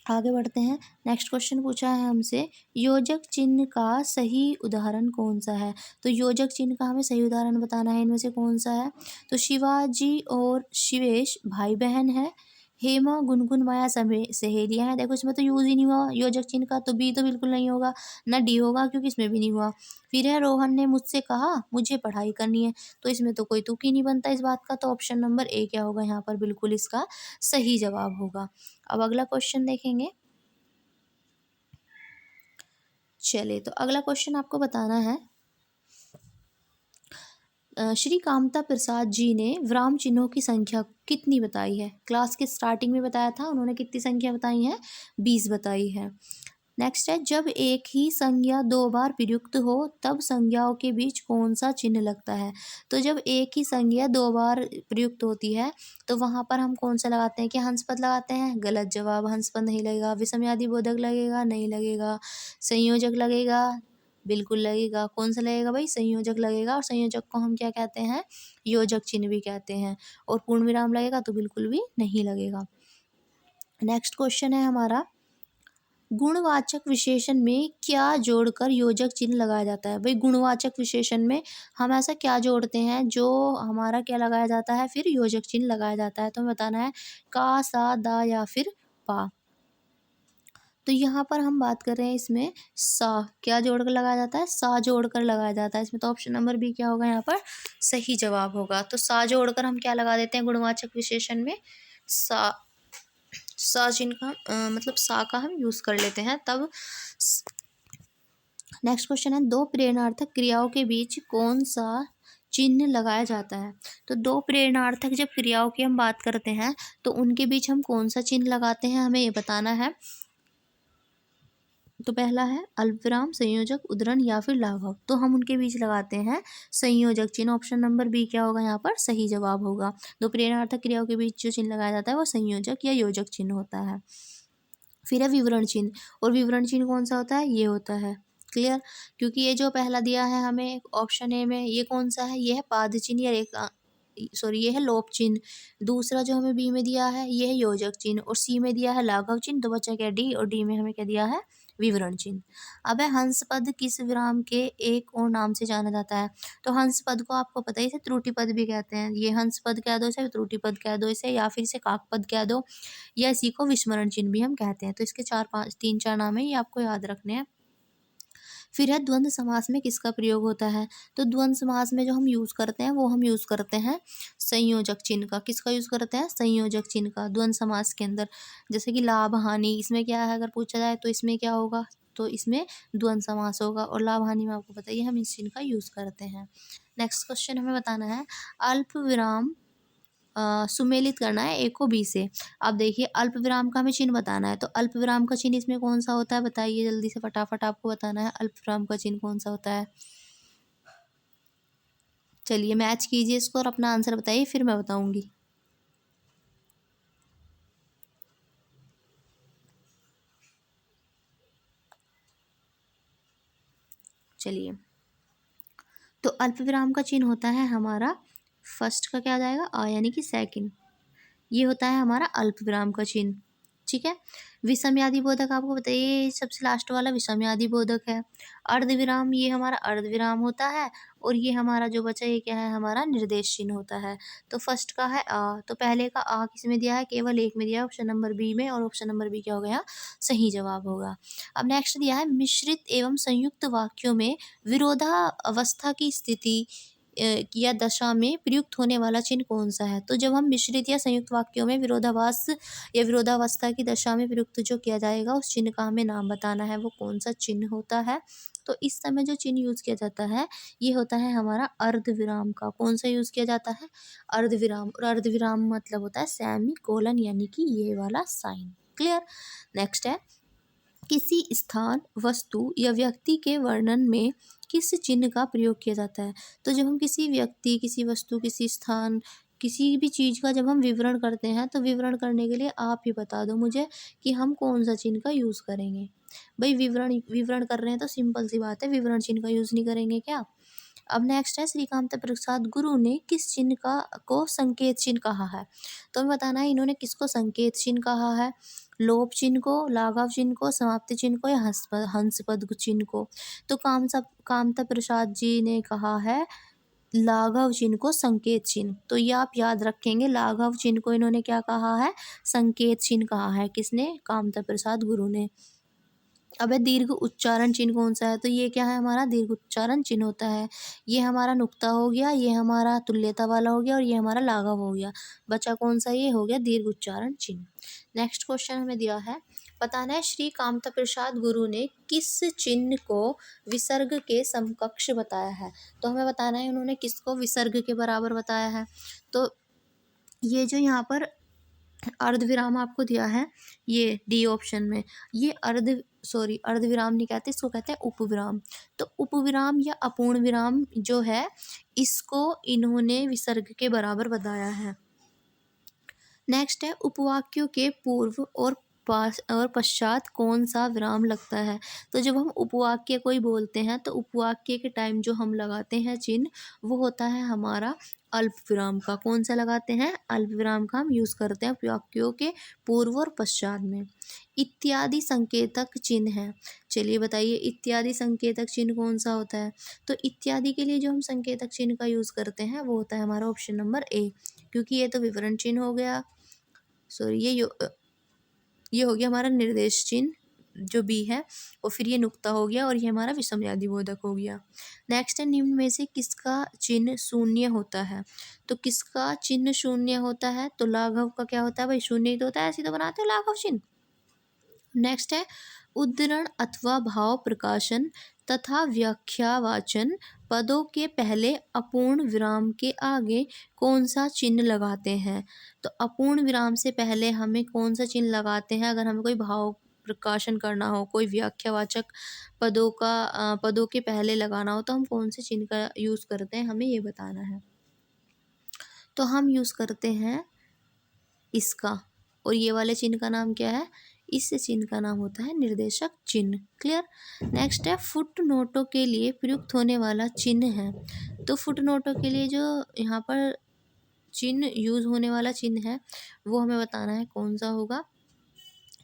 आगे बढ़ते हैं। नेक्स्ट क्वेश्चन पूछा है हमसे, योजक चिन्ह का सही उदाहरण कौन सा है? तो योजक चिन्ह का हमें सही उदाहरण बताना है, इनमें से कौन सा है? तो शिवाजी और शिवेश भाई बहन है, हेमा गुनगुन माया सहेलियां हैं। देखो इसमें तो यूज ही नहीं हुआ योजक चिन्ह का, तो बी तो बिल्कुल नहीं होगा, ना डी होगा क्योंकि इसमें भी नहीं हुआ। फिर है रोहन ने मुझसे कहा मुझे पढ़ाई करनी है, तो इसमें तो कोई तुक ही नहीं बनता इस बात का, तो ऑप्शन नंबर ए क्या होगा यहाँ पर बिल्कुल इसका सही जवाब होगा। अब अगला क्वेश्चन देखेंगे। चलिए तो अगला क्वेश्चन आपको बताना है, श्री कामता प्रसाद जी ने विराम चिन्हों की संख्या कितनी बताई है? क्लास के स्टार्टिंग में बताया था, उन्होंने कितनी संख्या बताई है? 20 बताई है। नेक्स्ट है, जब एक ही संज्ञा दो बार प्रयुक्त हो तब संज्ञाओं के बीच कौन सा चिन्ह लगता है? तो जब एक ही संज्ञा दो बार प्रयुक्त होती है तो वहां पर हम कौन सा लगाते हैं? क्या हंस पद लगाते हैं? गलत जवाब, हंस पद नहीं लगेगा। विषमयादि बोधक लगेगा? नहीं लगेगा। संयोजक लगेगा? बिल्कुल लगेगा। कौन सा लगेगा भाई? संयोजक लगेगा, और संयोजक को हम क्या कहते हैं? योजक चिन्ह भी कहते हैं। और पूर्ण विराम लगेगा तो बिल्कुल भी नहीं लगेगा। नेक्स्ट क्वेश्चन है हमारा, गुणवाचक विशेषण में क्या जोड़कर योजक चिन्ह लगाया जाता है? भाई गुणवाचक विशेषण में हम ऐसा क्या जोड़ते हैं जो हमारा क्या लगाया जाता है, फिर योजक चिन्ह लगाया जाता है? तो हमें बताना है का, सा, दा या फिर पा। तो यहाँ पर हम बात कर रहे हैं इसमें सा, क्या जोड़कर लगाया जाता है? सा जोड़कर लगाया जाता है इसमें, तो ऑप्शन नंबर बी क्या होगा यहाँ पर सही जवाब होगा। तो सा जोड़कर हम क्या लगा देते हैं गुणवाचक विशेषण में? सा, सा चिन्ह का मतलब सा का हम यूज कर लेते हैं तब। नेक्स्ट क्वेश्चन है, दो प्रेरणार्थक क्रियाओं के बीच कौन सा चिन्ह लगाया जाता है? तो दो प्रेरणार्थक जब क्रियाओं की हम बात करते हैं तो उनके बीच हम कौन सा चिन्ह लगाते हैं, हमें ये बताना है। तो पहला है अल्पविराम, संयोजक, उद्धरण या फिर लाघव। तो हम उनके बीच लगाते हैं संयोजक चिन्ह। ऑप्शन नंबर बी क्या होगा यहाँ पर सही जवाब होगा। दो प्रेरणार्थक क्रियाओं के बीच जो चिन्ह लगाया जाता है वो संयोजक या योजक चिन्ह होता है। फिर है विवरण चिन्ह, और विवरण चिन्ह कौन सा होता है? ये होता है। क्लियर? क्योंकि ये जो पहला दिया है हमें ऑप्शन ए में, ये कौन सा है? ये है पाद चिन्ह या रेखा, सॉरी ये है लोप चिन्ह। दूसरा जो हमें बी में दिया है ये है योजक चिन्ह, और सी में दिया है लाघव चिन्ह। तो बचा क्या? डी, और डी में हमें क्या दिया है? विवरण चिन्ह। अब है हंस पद किस विराम के एक और नाम से जाना जाता है? तो हंस पद को आपको पता ही, इसे त्रुटि पद भी कहते हैं। ये हंस पद कह दो इसे, त्रुटि पद कह दो इसे, या फिर इसे काक पद कह दो, या इसी को विस्मरण चिन्ह भी हम कहते हैं। तो इसके चार पांच तीन चार नाम है, ये आपको याद रखने हैं। फिर है द्वंद्व समास में किसका प्रयोग होता है? तो द्वंद्व समास में जो हम यूज करते हैं वो हम यूज करते हैं संयोजक चिन्ह का। किसका यूज करते हैं? संयोजक चिन्ह का द्वंद्व समास के अंदर। जैसे कि लाभ हानि, इसमें क्या है अगर पूछा जाए तो इसमें क्या होगा? तो इसमें द्वंद्व समास होगा, और लाभ हानि में आपको बताइए हम इस चिन्ह का यूज करते हैं। नेक्स्ट क्वेश्चन हमें बताना है, अल्प विराम सुमेलित करना है ए को बी से। अब देखिए अल्प विराम का हमें चिन्ह बताना है, तो अल्प विराम का चिन्ह इसमें कौन सा होता है? बताइए जल्दी से, फटाफट आपको बताना है अल्प विराम का चिन्ह कौन सा होता है। चलिए मैच कीजिए इसको और अपना आंसर बताइए, फिर मैं बताऊंगी। चलिए, तो अल्प विराम का चिन्ह होता है हमारा, फर्स्ट का क्या आ जाएगा? आ यानी कि सेकंड। ये होता है हमारा अल्प विराम का चिन्ह। ठीक है। विषमयादि बोधक आपको बताइए, सबसे लास्ट वाला विषमयादि बोधक है। अर्ध विराम, ये हमारा अर्ध विराम होता है, और ये हमारा जो बचा ये क्या है? हमारा निर्देश चिन्ह होता है। तो फर्स्ट का है आ, तो पहले का आ किस में दिया है? केवल एक में दिया है, ऑप्शन नंबर बी में, और ऑप्शन नंबर बी क्या हो गया? सही जवाब होगा। अब नेक्स्ट दिया है, मिश्रित एवं संयुक्त वाक्यों में विरोधावस्था की स्थिति या दशा में प्रयुक्त होने वाला चिन्ह कौन सा है? तो जब हम मिश्रित या संयुक्त वाक्यों में विरोधाभास या विरोधावस्था की दशा में प्रयुक्त जो किया जाएगा उस चिन्ह का हमें नाम बताना है, वो कौन सा चिन्ह होता है। तो इस समय जो चिन्ह यूज किया जाता है ये होता है हमारा अर्ध विराम का। कौन सा यूज किया जाता है? अर्ध विराम। और अर्ध विराम मतलब होता है सेमी कोलन, यानी कि ये वाला साइन। क्लियर? नेक्स्ट है, किसी स्थान, वस्तु या व्यक्ति के वर्णन में किस चिन्ह का प्रयोग किया जाता है? तो जब हम किसी व्यक्ति, किसी वस्तु, किसी स्थान, किसी भी चीज़ का जब हम विवरण करते हैं तो विवरण करने के लिए आप ही बता दो मुझे कि हम कौन सा चिन्ह का यूज़ करेंगे। भाई विवरण विवरण कर रहे हैं तो सिंपल सी बात है, विवरण चिन्ह का यूज़ नहीं करेंगे क्या? अब नेक्स्ट है श्री कामता प्रसाद गुरु ने किस चिन्ह का को संकेत चिन्ह कहा है। तो हमें बताना है इन्होंने किसको संकेत चिन्ह कहा है, लोभ चिन्ह को, लाघव चिन्ह को, समाप्ति चिन्ह को या हंस पद चिन्ह को। तो कामता प्रसाद जी ने कहा है लाघव चिन्ह को संकेत चिन्ह। तो ये आप याद रखेंगे, लाघव चिन्ह को इन्होंने क्या कहा है, संकेत चिन्ह कहा है। किसने, कामता प्रसाद गुरु ने। अब दीर्घ उच्चारण चिन्ह कौन सा है, तो ये क्या है हमारा दीर्घ उच्चारण चिन्ह होता है। ये हमारा नुक्ता हो गया, ये हमारा तुल्यता वाला हो गया और ये हमारा लाघव हो गया। बचा कौन सा, ये हो गया दीर्घ उच्चारण चिन्ह। नेक्स्ट क्वेश्चन हमें दिया है, बताना है श्री कामता प्रसाद गुरु ने किस चिन्ह को विसर्ग के समकक्ष बताया है। तो हमें बताना है उन्होंने किसको विसर्ग के बराबर बताया है। तो ये जो यहाँ पर अर्धविराम आपको दिया है, ये डी ऑप्शन में, ये अर्धविराम नहीं कहते, इसको कहते हैं उपविराम। तो उपविराम या अपूर्ण विराम जो है, इसको इन्होंने विसर्ग के बराबर बताया है। नेक्स्ट है उपवाक्यों के पूर्व और पश्चात कौन सा विराम लगता है। तो जब हम उपवाक्य कोई बोलते हैं तो उपवाक्य के टाइम जो हम लगाते हैं चिन्ह, वो होता है हमारा अल्प विराम का। कौन सा लगाते हैं, अल्प विराम का हम यूज करते हैं उपवाक्यों के पूर्व और पश्चात में। इत्यादि संकेतक चिन्ह है, चलिए बताइए इत्यादि संकेतक चिन्ह कौन सा होता है। तो इत्यादि के लिए जो हम संकेतक चिन्ह का यूज करते हैं वो होता है हमारा ऑप्शन नंबर ए, क्योंकि ये तो विवरण चिन्ह हो गया, सॉरी ये हो गया हमारा निर्देश चिन्ह जो बी है, और फिर ये नुक्ता हो गया और ये हमारा विषमयादि बोधक हो गया। नेक्स्ट है निम्न में से किसका चिन्ह शून्य होता है। तो किसका चिन्ह शून्य होता है, तो लाघव का क्या होता है भाई, शून्य ही तो होता है, ऐसे तो बनाते हो लाघव चिन्ह। नेक्स्ट है उद्धरण अथवा भाव प्रकाशन तथा व्याख्यावाचन पदों के पहले अपूर्ण विराम के आगे कौन सा चिन्ह लगाते हैं। तो अपूर्ण विराम से पहले हमें कौन सा चिन्ह लगाते हैं, अगर हमें कोई भाव प्रकाशन करना हो, कोई व्याख्यावाचक पदों के पहले लगाना हो, तो हम कौन से चिन्ह का यूज करते हैं, हमें ये बताना है। तो हम यूज करते हैं इसका, और ये वाले चिन्ह का नाम क्या है, इस चिन्ह का नाम होता है निर्देशक चिन्ह। क्लियर। नेक्स्ट है फुट नोटों के लिए प्रयुक्त होने वाला चिन्ह है। तो फुट नोटों के लिए जो यहाँ पर चिन्ह यूज होने वाला चिन्ह है वो हमें बताना है कौन सा होगा।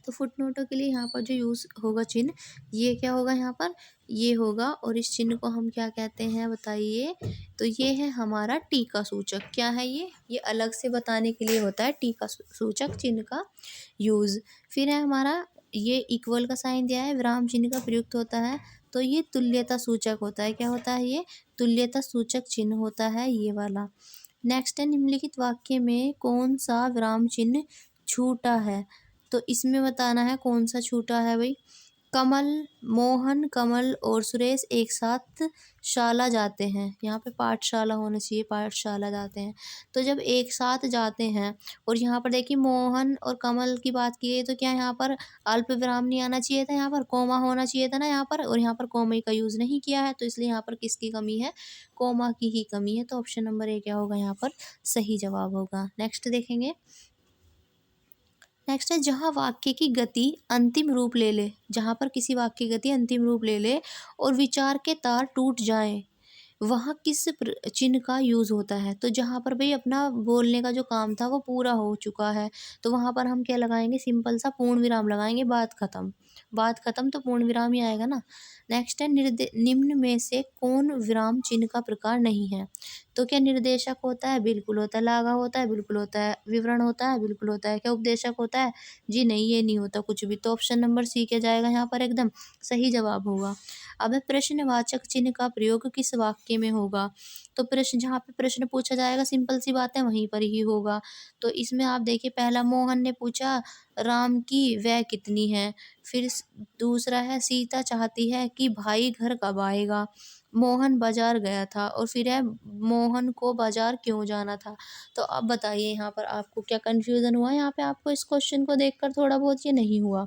तो फुट नोटों के लिए यहाँ पर जो यूज होगा चिन्ह, ये क्या होगा यहाँ पर, ये होगा, और इस चिन्ह को हम क्या कहते हैं बताइए। तो ये है हमारा टीका सूचक। क्या है ये अलग से बताने के लिए होता है टीका सूचक चिन्ह का यूज। फिर है हमारा ये इक्वल का साइन दिया है, विराम चिन्ह का प्रयुक्त होता है, तो ये तुल्यता सूचक होता है। क्या होता है, ये तुल्यता सूचक चिन्ह होता है, ये वाला। नेक्स्ट है निम्नलिखित वाक्य में कौन सा विराम चिन्ह छूटा है। तो इसमें बताना है कौन सा छूटा है भाई। मोहन कमल और सुरेश एक साथ शाला जाते हैं, यहाँ पे पाठशाला होना चाहिए, पाठशाला जाते हैं। तो जब एक साथ जाते हैं, और यहाँ पर देखिए मोहन और कमल की बात की है, तो क्या यहाँ पर अल्प विराम नहीं आना चाहिए था, यहाँ पर कोमा होना चाहिए था ना यहाँ पर, और यहाँ पर कोमा का यूज़ नहीं किया है, तो इसलिए यहाँ पर किसकी कमी है, कोमा की ही कमी है। तो ऑप्शन नंबर ए क्या होगा यहाँ पर सही जवाब होगा। नेक्स्ट देखेंगे, नेक्स्ट है जहाँ वाक्य की गति अंतिम रूप ले ले, जहाँ पर किसी वाक्य की गति अंतिम रूप ले ले और विचार के तार टूट जाएं, वहाँ किस चिन्ह का यूज़ होता है। तो जहाँ पर भाई अपना बोलने का जो काम था वो पूरा हो चुका है, तो वहाँ पर हम क्या लगाएंगे, सिंपल सा पूर्ण विराम लगाएंगे, बात खत्म। बात खत्म तो पूर्ण विराम ही आएगा ना। नेक्स्ट है निम्न में से कौन विराम चिन्ह का प्रकार नहीं है। तो क्या निर्देशक होता है, बिल्कुल होता है। लाघव होता है, बिल्कुल होता है। विवरण होता है, बिल्कुल होता है। क्या उपदेशक होता है, जी नहीं, ये नहीं होता कुछ भी। तो ऑप्शन नंबर सी क्या जाएगा यहाँ पर एकदम सही जवाब होगा। अब प्रश्नवाचक चिन्ह का प्रयोग किस वाक्य में होगा। तो प्रश्न, जहाँ पे प्रश्न पूछा जाएगा, सिंपल सी बात है, वहीं पर ही होगा। तो इसमें आप देखिए, पहला मोहन ने पूछा राम की वह कितनी है। फिर दूसरा है सीता चाहती है कि भाई घर कब आएगा। मोहन बाजार गया था, और फिर है मोहन को बाजार क्यों जाना था। तो अब बताइए यहाँ पर आपको क्या कन्फ्यूज़न हुआ, यहाँ पे आपको इस क्वेश्चन को देखकर थोड़ा बहुत, ये नहीं हुआ।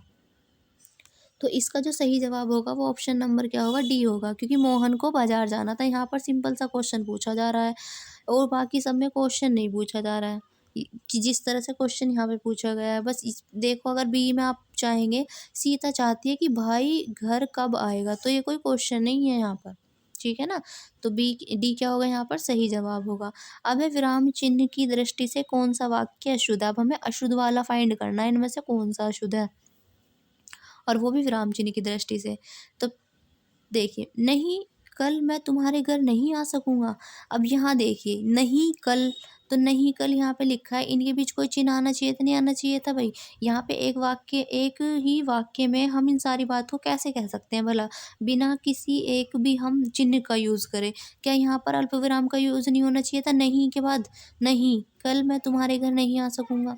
तो इसका जो सही जवाब होगा वो ऑप्शन नंबर क्या होगा, डी होगा, क्योंकि मोहन को बाजार जाना था। यहाँ पर सिंपल सा क्वेश्चन पूछा जा रहा है, और बाकी सब में क्वेश्चन नहीं पूछा जा रहा है कि जिस तरह से क्वेश्चन यहाँ पे पूछा गया है। बस देखो, अगर बी में आप चाहेंगे, सीता चाहती है कि भाई घर कब आएगा, तो ये कोई क्वेश्चन नहीं है यहाँ पर। ठीक है ना। तो बी डी क्या होगा यहाँ पर सही जवाब होगा। अब है विराम चिन्ह की दृष्टि से कौन सा वाक्य अशुद्ध है। अब हमें अशुद्ध वाला फाइंड करना है, इनमें से कौन सा अशुद्ध है, और वो भी विराम चिन्ह की दृष्टि से। तो देखिए, नहीं कल मैं तुम्हारे घर नहीं आ सकूँगा। अब यहाँ देखिए, नहीं कल, तो नहीं कल यहाँ पे लिखा है, इनके बीच कोई चिन्ह आना चाहिए था, नहीं आना चाहिए था भई? यहाँ पे एक ही वाक्य में हम इन सारी बात को कैसे कह सकते हैं भला? बिना किसी एक भी हम चिन्ह का यूज़ करें। क्या यहाँ पर अल्पविराम का यूज़ नहीं होना चाहिए था नहीं के बाद? नहीं, कल मैं तुम्हारे घर नहीं आ सकूँगा।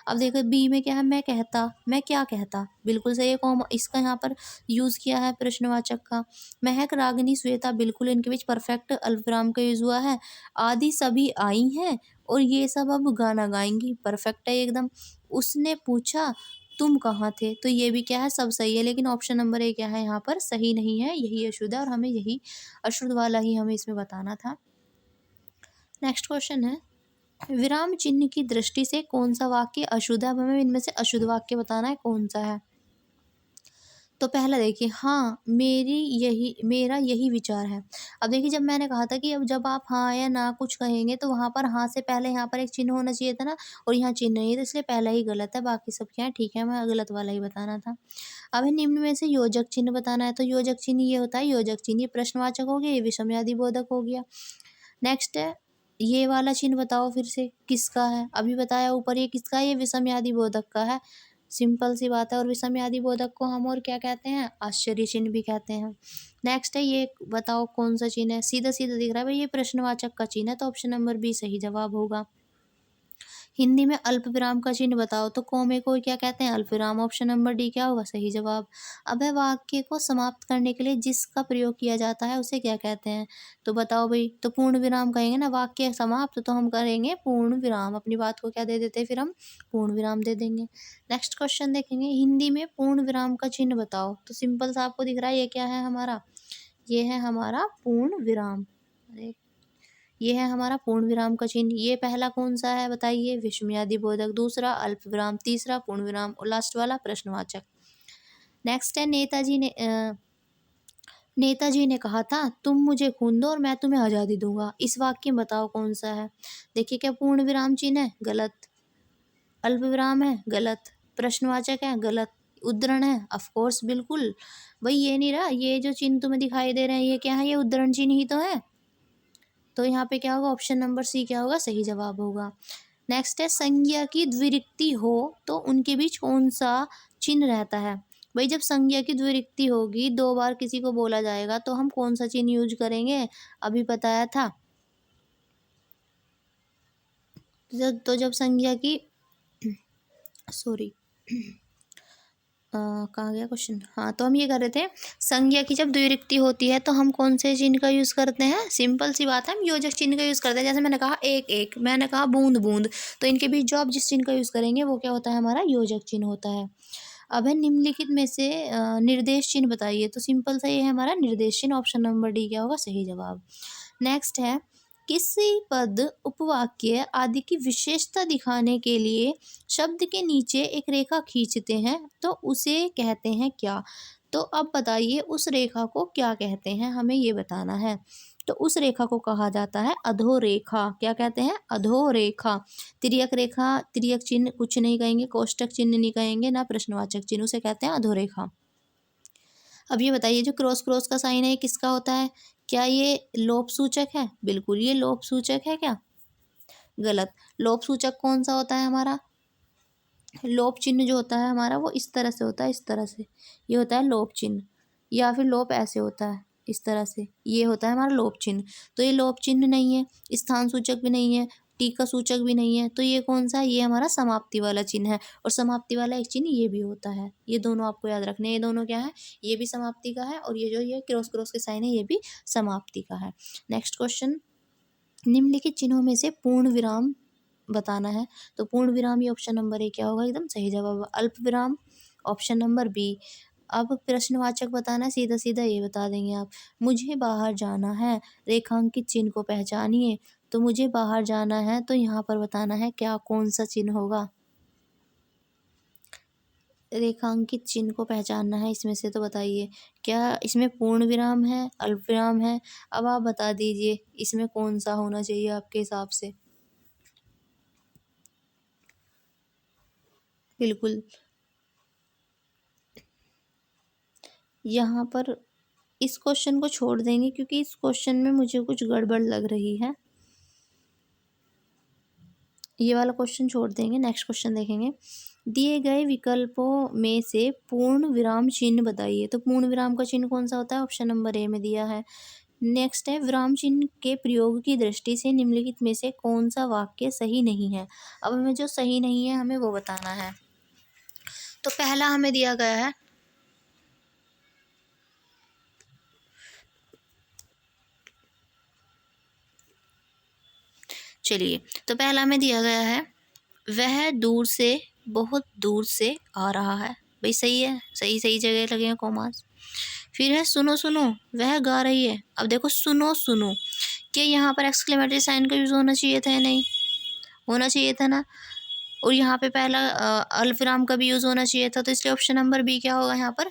अब देखो बी में क्या है, मैं क्या कहता, बिल्कुल सही है, कॉमा इसका यहाँ पर यूज़ किया है प्रश्नवाचक का। महक, रागिनी, श्वेता, बिल्कुल इनके बीच परफेक्ट अल्पविराम का यूज़ हुआ है। आदि सभी आई हैं और ये सब अब गाना गाएँगी, परफेक्ट है एकदम। उसने पूछा तुम कहाँ थे, तो ये भी क्या है, सब सही है, लेकिन ऑप्शन नंबर ए क्या है यहाँ पर सही नहीं है, यही अशुद्ध है और हमें यही अशुद्ध वाला ही हमें इसमें बताना था। नेक्स्ट क्वेश्चन है, विराम चिन्ह की दृष्टि से कौन सा वाक्य अशुद्ध है। अब हमें इनमें से अशुद्ध वाक्य बताना है कौन सा है। तो पहला देखिए, हाँ मेरा यही विचार है। अब देखिए, जब मैंने कहा था कि अब जब आप हाँ या ना कुछ कहेंगे तो वहाँ पर हाँ से पहले यहाँ पर एक चिन्ह होना चाहिए था ना, और यहाँ चिन्ह नहीं है, तो इसलिए पहला ही गलत है, बाकी सब क्या है ठीक है, हमें गलत वाला ही बताना था। अब है निम्न में से योजक चिन्ह बताना है, तो योजक चिन्ह ये होता है, योजक चिन्ह ये प्रश्नवाचक हो गया, ये विषमयादि बोधक हो गया। नेक्स्ट है, ये वाला चिन्ह बताओ फिर से किसका है, अभी बताया ऊपर, ये किसका है, ये विषमयादि बोधक का है। सिंपल सी बात है, और विषमयादि बोधक को हम और क्या कहते हैं, आश्चर्य चिन्ह भी कहते हैं। नेक्स्ट है, ये बताओ कौन सा चिन्ह है, सीधा सीधा दिख रहा है भाई, ये प्रश्नवाचक का चिन्ह है, तो ऑप्शन नंबर बी सही जवाब होगा। हिंदी में अल्पविराम का चिन्ह बताओ, तो कोमे को क्या कहते हैं, अल्पविराम, ऑप्शन नंबर डी क्या होगा सही जवाब। अब है वाक्य को समाप्त करने के लिए जिसका प्रयोग किया जाता है उसे क्या कहते हैं, तो बताओ भाई, तो पूर्ण विराम कहेंगे ना, वाक्य समाप्त तो हम करेंगे पूर्ण विराम, अपनी बात को क्या दे देते हैं फिर हम पूर्ण विराम दे देंगे। नेक्स्ट क्वेश्चन देखेंगे, हिंदी में पूर्ण विराम का चिन्ह बताओ, तो सिंपल सा आपको दिख रहा है, ये क्या है हमारा, ये है हमारा पूर्ण विराम। अरे, ये है हमारा पूर्ण विराम का चिन्ह। ये पहला कौन सा है बताइए, विषमयादि बोधक, दूसरा अल्प विराम, तीसरा पूर्ण विराम और लास्ट वाला प्रश्नवाचक। नेक्स्ट है, नेताजी ने कहा था तुम मुझे खून दो और मैं तुम्हें आज़ादी दूंगा। इस वाक्य में बताओ कौन सा है। देखिए, क्या पूर्ण विराम चिन्ह है, गलत। अल्प विराम है, गलत। प्रश्नवाचक है, गलत। उद्धरण है, ऑफ कोर्स बिल्कुल। भाई ये नहीं रहा, ये जो चिन्ह तुम्हें दिखाई दे रहे हैं ये क्या है, ये उद्धरण चिन्ह ही तो है। तो यहाँ पे क्या होगा, ऑप्शन नंबर सी क्या होगा सही जवाब होगा। नेक्स्ट है, संज्ञा की द्विरुक्ति हो तो उनके बीच कौन सा चिन्ह रहता है। भाई जब संज्ञा की द्विरुक्ति होगी, दो बार किसी को बोला जाएगा, तो हम कौन सा चिन्ह यूज करेंगे, अभी बताया था। जब संज्ञा की सॉरी कहाँ गया क्वेश्चन, हाँ तो हम ये कर रहे थे, संज्ञा की जब द्विरुक्ति होती है तो हम कौन से चिन्ह का यूज़ करते हैं, सिंपल सी बात है, हम योजक चिन्ह का यूज़ करते हैं। जैसे मैंने कहा एक एक, मैंने कहा बूंद बूंद, तो इनके बीच जो आप जिस चिन्ह का यूज़ करेंगे वो क्या होता है, हमारा योजक चिन्ह होता है। अब है निम्नलिखित में से निर्देश चिन्ह बताइए, तो सिंपल सा ये है हमारा निर्देश चिन्ह, ऑप्शन नंबर डी क्या होगा सही जवाब। नेक्स्ट है, किसी पद, उपवाक्य आदि की विशेषता दिखाने के लिए शब्द के नीचे एक रेखा खींचते हैं तो उसे कहते हैं क्या। तो अब बताइए उस रेखा को क्या कहते हैं, हमें ये बताना है। तो उस रेखा को कहा जाता है अधोरेखा। क्या कहते हैं, अधोरेखा। तिर्यक रेखा, तिर्यक चिन्ह कुछ नहीं कहेंगे, कोष्टक चिन्ह नहीं कहेंगे, ना प्रश्नवाचक चिन्ह, उसे कहते हैं अधोरेखा। अब ये बताइए, जो क्रॉस क्रॉस का साइन है ये किसका होता है, क्या ये लोप सूचक है, बिल्कुल ये लोप सूचक है क्या, गलत। लोप सूचक कौन सा होता है हमारा, लोप चिन्ह जो होता है हमारा वो इस तरह से होता है, इस तरह से, ये होता है लोप चिन्ह, या फिर लोप ऐसे होता है इस तरह से, ये होता है हमारा लोप चिन्ह। तो ये लोप चिन्ह नहीं है, स्थान सूचक भी नहीं है, टीका सूचक भी नहीं है, तो ये कौन सा है, ये हमारा समाप्ति वाला चिन्ह है। और समाप्ति वाला एक चिन्ह ये भी होता है, ये दोनों आपको याद रखने हैं, ये दोनों क्या है, ये भी समाप्ति का है, और ये जो ये क्रॉस क्रॉस के साइन है ये भी समाप्ति का है। नेक्स्ट क्वेश्चन, निम्नलिखित चिन्हों में से पूर्ण विराम बताना है, तो पूर्ण विराम ये ऑप्शन नंबर ए क्या होगा एकदम सही जवाब। अल्प विराम ऑप्शन नंबर बी। अब प्रश्नवाचक बताना है, सीधा सीधा ये बता देंगे आप, मुझे बाहर जाना है, रेखांकित चिन्ह को पहचानिए। तो मुझे बाहर जाना है, तो यहाँ पर बताना है क्या कौन सा चिन्ह होगा, रेखांकित चिन्ह को पहचानना है इसमें से, तो बताइए क्या इसमें पूर्ण विराम है, अल्प विराम है? अब आप बता दीजिए इसमें कौन सा होना चाहिए आपके हिसाब से। बिल्कुल, यहाँ पर इस क्वेश्चन को छोड़ देंगे क्योंकि इस क्वेश्चन में मुझे कुछ गड़बड़ लग रही है। ये वाला क्वेश्चन छोड़ देंगे, नेक्स्ट क्वेश्चन देखेंगे। दिए गए विकल्पों में से पूर्ण विराम चिन्ह बताइए। तो पूर्ण विराम का चिन्ह कौन सा होता है? ऑप्शन नंबर ए में दिया है। नेक्स्ट है, विराम चिन्ह के प्रयोग की दृष्टि से निम्नलिखित में से कौन सा वाक्य सही नहीं है? अब हमें जो सही नहीं है हमें वो बताना है। तो पहला हमें दिया गया है, चलिए, तो पहला हमें दिया गया है, वह दूर से, बहुत दूर से आ रहा है। भाई सही है, सही सही जगह लगे हैं कॉमास। फिर है, सुनो सुनो वह गा रही है। अब देखो सुनो सुनो, क्या यहाँ पर एक्सक्लेमेटरी साइन का यूज़ होना चाहिए था या नहीं? होना चाहिए था ना। और यहाँ पे पहला अल्पविराम का भी यूज़ होना चाहिए था, तो इसलिए ऑप्शन नंबर बी क्या होगा यहाँ पर?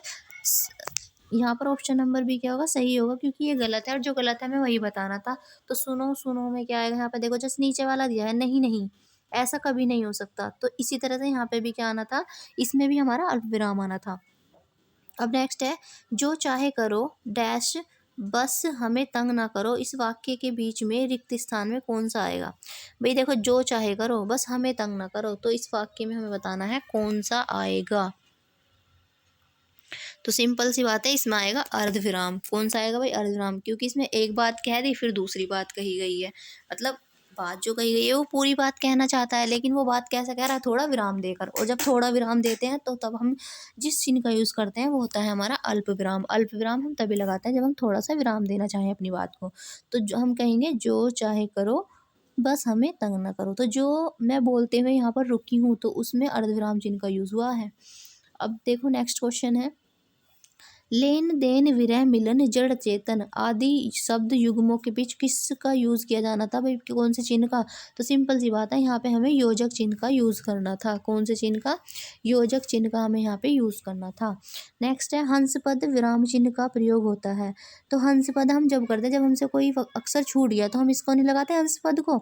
यहाँ पर ऑप्शन नंबर बी क्या होगा? सही होगा, क्योंकि ये गलत है और जो गलत है हमें वही बताना था। तो सुनो सुनो में क्या आएगा यहाँ पे? देखो जस्ट नीचे वाला दिया है, नहीं नहीं ऐसा कभी नहीं हो सकता। तो इसी तरह से यहाँ पे भी क्या आना था? इसमें भी हमारा अल्पविराम आना था। अब नेक्स्ट है, जो चाहे करो डैश बस हमें तंग ना करो। इस वाक्य के बीच में रिक्त स्थान में कौन सा आएगा? भाई देखो, जो चाहे करो बस हमें तंग ना करो, तो इस वाक्य में हमें बताना है कौन सा आएगा। तो सिंपल सी बात है, इसमें आएगा अर्धविराम। कौन सा आएगा भाई? अर्धविराम, क्योंकि इसमें एक बात कह दी फिर दूसरी बात कही गई है। मतलब बात जो कही गई है वो पूरी बात कहना चाहता है, लेकिन वो बात कैसा कह रहा है? थोड़ा विराम देकर। और जब थोड़ा विराम देते हैं तो तब हम जिस चिन्ह का यूज़ करते हैं वो होता है हमारा अल्प विराम। अल्प विराम हम तभी लगाते हैं जब हम थोड़ा सा विराम देना चाहें अपनी बात को। तो जो हम कहेंगे, जो चाहे करो बस हमें तंग ना करो। तो जो मैं बोलते हुए यहाँ पर रुकी हूँ, तो उसमें अर्धविराम चिन्ह का यूज़ हुआ है। अब देखो नेक्स्ट क्वेश्चन है, लेन देन विरह मिलन जड़ चेतन आदि शब्द युग्मों के बीच किसका यूज़ किया जाना था? भाई कौन से चिन्ह का? तो सिंपल सी बात है, यहाँ पे हमें योजक चिन्ह का यूज़ करना था। कौन से चिन्ह का? योजक चिन्ह का हमें यहाँ पे यूज़ करना था। नेक्स्ट है, हंस पद विराम चिन्ह का प्रयोग होता है। तो हंस पद हम जब करते हैं, जब हमसे कोई अक्षर छूट गया तो हम इसको नहीं लगाते हंस पद को।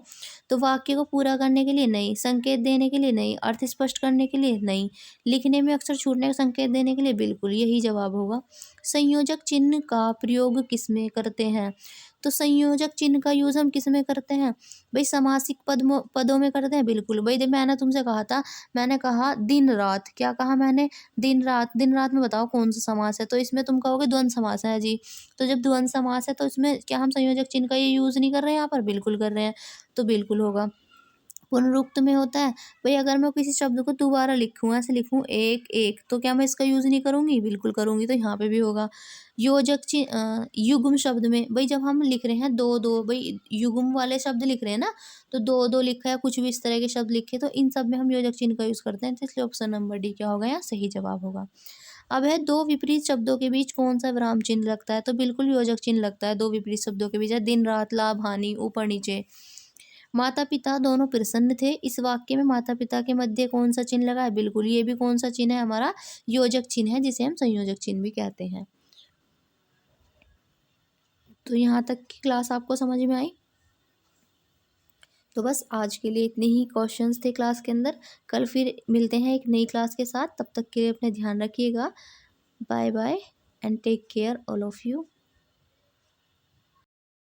तो वाक्य को पूरा करने के लिए नहीं, संकेत देने के लिए नहीं, अर्थ स्पष्ट करने के लिए नहीं, लिखने में अक्षर छूटने का संकेत देने के लिए बिल्कुल, यही जवाब होगा। संयोजक चिन्ह का प्रयोग किसमें करते हैं? तो संयोजक चिन्ह का यूज़ हम किस में करते हैं? भाई समासिक पदों में करते हैं। बिल्कुल भाई, मैंने तुमसे कहा था, मैंने कहा दिन रात। क्या कहा मैंने? दिन रात। दिन रात में बताओ कौन सा समास है? तो इसमें तुम कहोगे द्वंद्व समास है जी। तो जब द्वंद्व समास है तो इसमें क्या हम संयोजक चिन्ह का ये यूज़ नहीं कर रहे हैं यहाँ पर? बिल्कुल कर रहे हैं, तो बिल्कुल होगा। पुनरुक्त में होता है, भाई अगर मैं किसी शब्द को दोबारा लिखूँ, ऐसे लिखूँ एक एक, तो क्या मैं इसका यूज़ नहीं करूँगी? बिल्कुल करूँगी, तो यहाँ पे भी होगा। युग्म शब्द में, भाई जब हम लिख रहे हैं दो दो, भाई युग्म वाले शब्द लिख रहे हैं ना, तो दो दो लिखा है, कुछ भी इस तरह के शब्द लिखे, तो इन सब में हम योजक चिन्ह का यूज़ करते हैं। तो इसलिए ऑप्शन नंबर डी क्या होगा? यहाँ सही जवाब होगा। अब है, दो विपरीत शब्दों के बीच कौन सा विराम चिन्ह लगता है? तो बिल्कुल योजक चिन्ह लगता है दो विपरीत शब्दों के बीच। है दिन रात, लाभ हानि, ऊपर नीचे। माता पिता दोनों प्रसन्न थे। इस वाक्य में माता पिता के मध्य कौन सा चिन्ह लगा है? बिल्कुल, ये भी कौन सा चिन्ह है? हमारा योजक चिन्ह है, जिसे हम संयोजक चिन्ह भी कहते हैं। तो यहाँ तक की क्लास आपको समझ में आई? तो बस आज के लिए इतने ही क्वेश्चंस थे क्लास के अंदर। कल फिर मिलते हैं एक नई क्लास के साथ। तब तक के लिए अपने ध्यान रखिएगा। Bye bye and take care all of you.